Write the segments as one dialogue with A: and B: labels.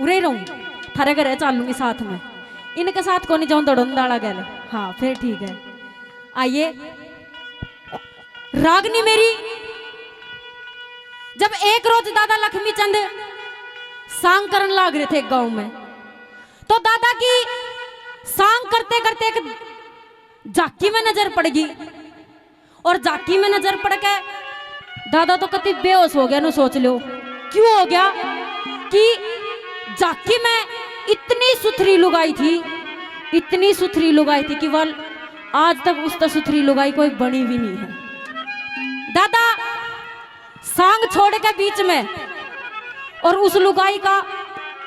A: उरे रहूं थारे घर चालूंगी साथ में, इनके साथ को नहीं जाऊं दौड़न दाड़ा गल। हाँ फिर ठीक है। आइए रागनी मेरी, जब एक रोज दादा लक्ष्मी चंद सांग करने लाग रहे थे एक गांव में, तो दादा की सांग करते करते एक जाकी में नजर पड़ गई, और जाकी में नजर पड़ के दादा तो कति बेहोश हो गया। नो सोच लो क्यों हो गया कि जाकी में इतनी सुथरी लुगाई थी, इतनी सुथरी लुगाई थी कि वह आज तक उस तरह सुथरी लुगाई कोई बनी भी नहीं है। दादा सांग छोड़ के बीच में और उस लुगाई का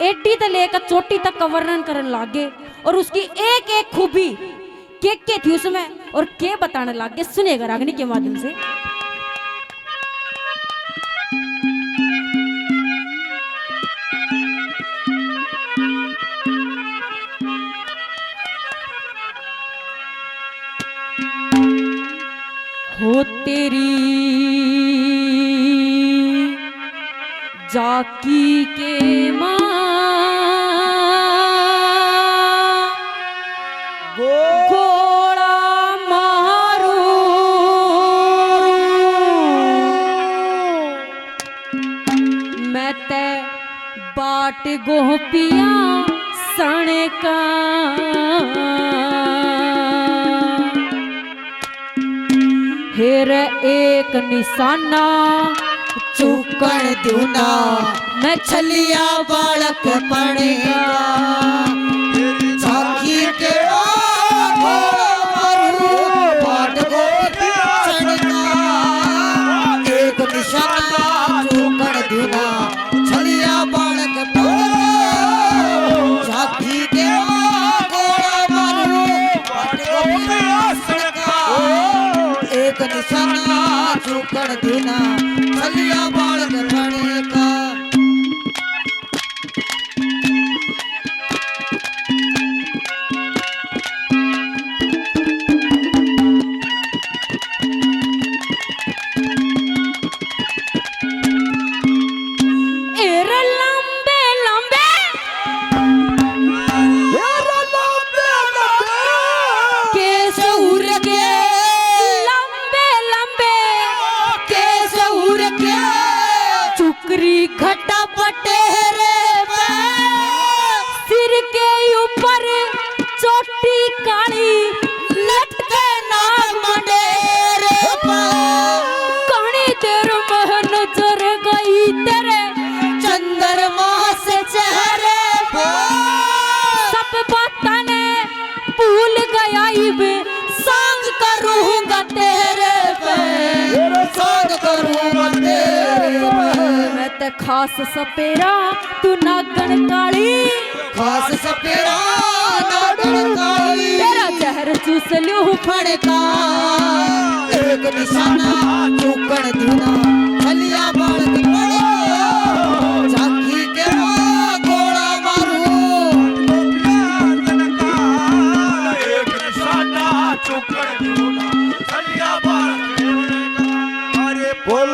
A: एडी से लेकर चोटी तक का वर्णन करने लागे, और उसकी एक एक खूबी के थी उसमें, और के बताने लागे। सुनेगा रागनी के माध्यम से। हो तेरी जाकी के माँ गोड़ा मारू, मैं ते बाट गोपिया सने का, हेर एक निशाना
B: चुकण दूना, मैं छलिया बालक पड़ेगा। झांकी के बाट गोपिया सने का, एक निशाना चुकण दूना, छलिया बालक पड़ेगा। झांकी के बाट गोपिया सने का, एक निशाना चुकण दूना, छलिया बालक पड़ेगा।
A: घटा पटेरे सिर के ऊपर चोटी काली, लटके नाग मंडेरे कणी देर में नजर गई तेरे चंद्रमा से चेहरे, सब बातें ने भूल गया इबे, सांग करूंगा तेरे पे,
B: सांग करूंगा तेरे पे।
A: खास सपेरा तू नागन काली,
B: खास सपेरा नागन काली,
A: तेरा जहर चूस लूं
B: फड़का। एक निशाना चुकण दूना, छलिया बालक पड़ेगा। झांकी के गोला मारू,
C: एक निशाना चुकण दूना, छलिया बालक पड़ेगा। अरे पुल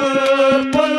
C: पुल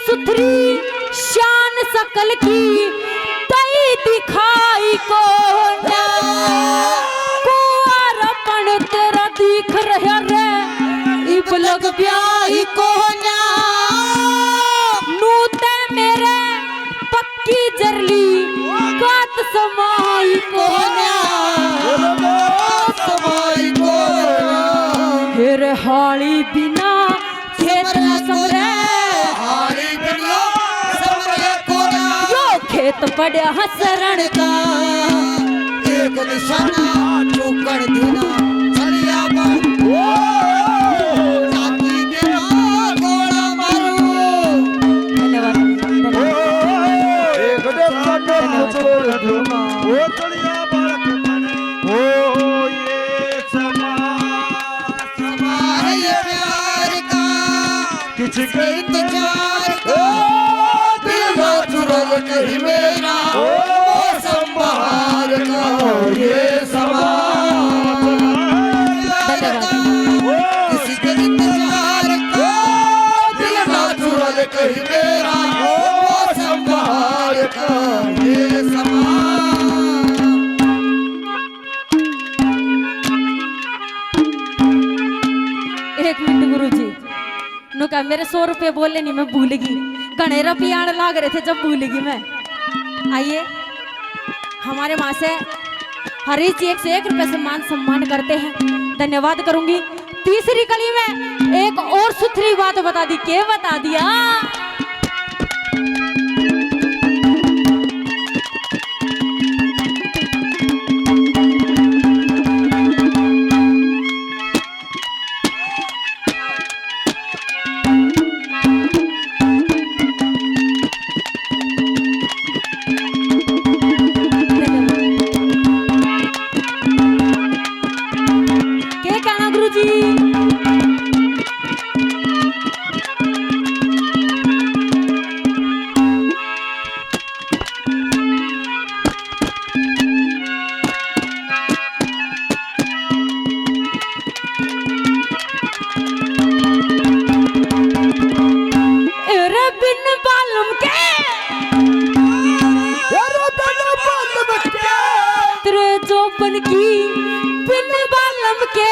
A: सुथरी शान सकल की तई दिखाई
B: ब्याही कोन्या
A: नूते मेरे पक्की जरली बात समाई
B: कोन्या समाई कोन्या
A: फिर हाली बिना खेत न समरे
B: हारी बिना समरे कोन्या
A: यो खेत पड़ा हसरण
B: का एक निशाना चौकड़ देना छलिया पर जाति के गोला मारो
A: धन्यवाद
C: एक निशाना चुकड़ दूना ओ चलिया बालक बने ओ ये
B: समा है ये प्यार का
C: किसके
B: इंतजार का दिल में चुरल कहीं मेरा ओ संभार का ये समा किसी के इंतजार का दिल में चुरल कहीं मेरा ओ संभार का ये समा
A: एक मिनट गुरुजी नु का मेरे 100 रुपए बोले नहीं मैं भूल गई घने रुपये आने लाग रहे थे जब भूल गई मैं आइए हमारे माँ से हर एक चीज से 1 रुपए से मान सम्मान करते हैं धन्यवाद करूंगी तीसरी कड़ी में एक और सुथरी बात बता दी के बता दिया के कहना गुरुजी एरे बिन बालम के तेरे जोबन की बिन बालम के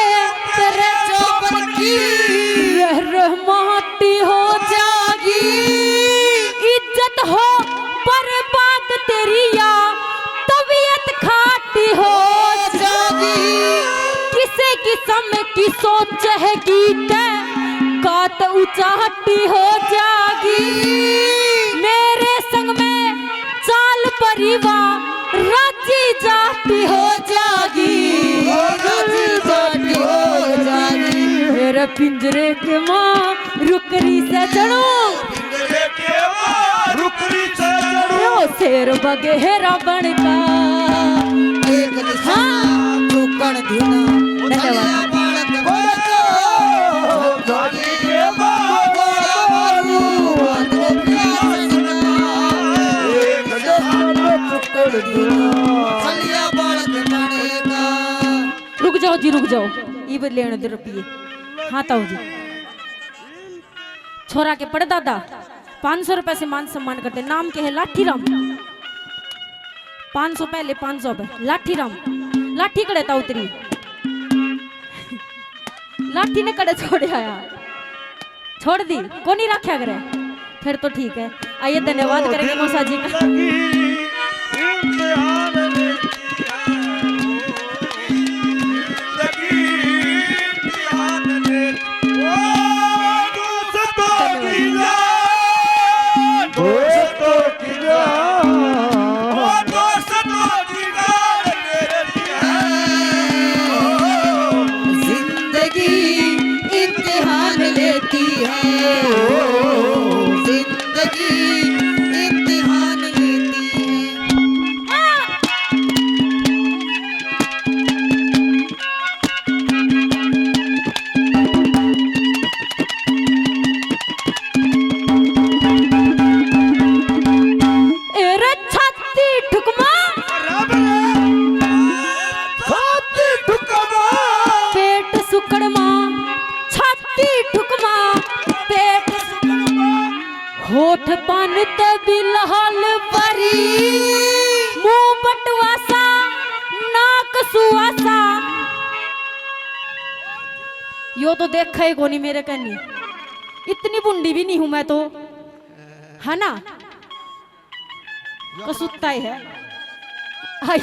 A: तेरे
B: चौबन की
A: रह रह माटी हो जागी इज्जत हो बर्बाद तेरी या तबीयत खाटी हो जागी किसे किस्म की सोच है गीत कात उचाटी हो जागी मेरे संग में चाल परिवार राजी जाती हो जागी
B: राजी जाती हो जागी
A: मेरे पिंजरे के माँ रुकरी से चढ़ो
C: पिंजरे के मां रुकरी से चढ़ो
A: यो शेर बगेरा बनका
B: एक निशाना चौकड़ देना
A: धन्यवाद
B: बालक बड़को
C: जाति के मां
B: गोला मारू तो प्यार सुना
C: एक निशाना चुकड़ दूना
B: छलिया बालक बनेगा
A: रुक जाओ जी रुक जाओ ये भी लेने दे रुपये हाँ ताऊ जी छोरा के पड़े दादा 500 रुपए से मान सम्मान करते नाम के है लाठी राम 500 पहले 500 पे लाठी राम लाठी कड़े ता उतरी लाठी ने कड़े छोड़ आया छोड़ दी को नहीं रखा करे फिर तो ठीक है आइए धन्यवाद करेंगे मौसा जी का
C: इम्तिहान लेती है इम्तिहान लेती ओ दोस्तों की जान ओ दोस्तों की जान मेरी है
B: जिंदगी इम्तिहान लेती है जिंदगी इम्तिहान लेती
A: यो तो देखा ही कोनी मेरे कन्नी, इतनी बुंडी भी नहीं हूं मैं तो, है ना, कसुत्ता ही है। आई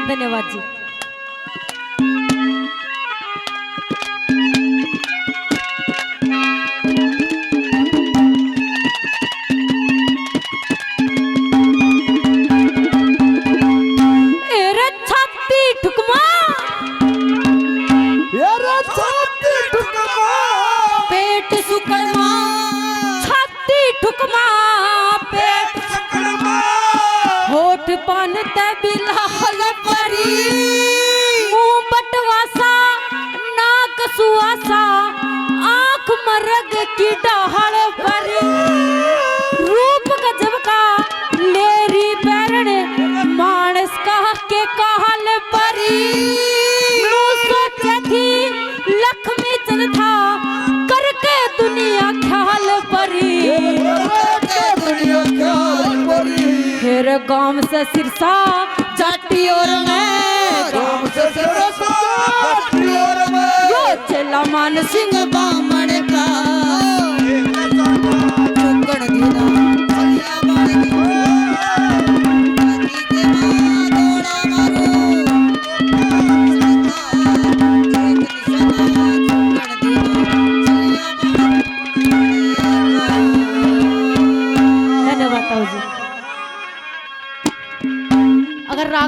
A: धन्यवाद जी। एरे छाती ठुकमा,
C: यारा छाती ठुकमा,
A: पेट सुकड़मा, छाती ठुकमा, पेट
C: सकड़मा,
A: होठ पान ते बिलाल परी, मुंह बटवासा, नाक सुआसा, आंख मरग की डाहड़ परी, रूप गजब का लेरी बैरण, मानस का के कहल परी, मुँह सोचे थी लक्ष्मी चंद था, करके दुनिया ख्याल परी,
B: के दुनिया ख्याल परी
A: फिर गांव से सिरसा जाटी और मैं,
B: राम से सरसा और मैं
A: यो चला मान सिंह
B: बामण का चुकन दीना चलिया बाण की बाकी के मां दौड़ा मारो एक निशाना चुकन दीना चलिया बाण।
A: धन्यवाद ताऊ जी। अगर राग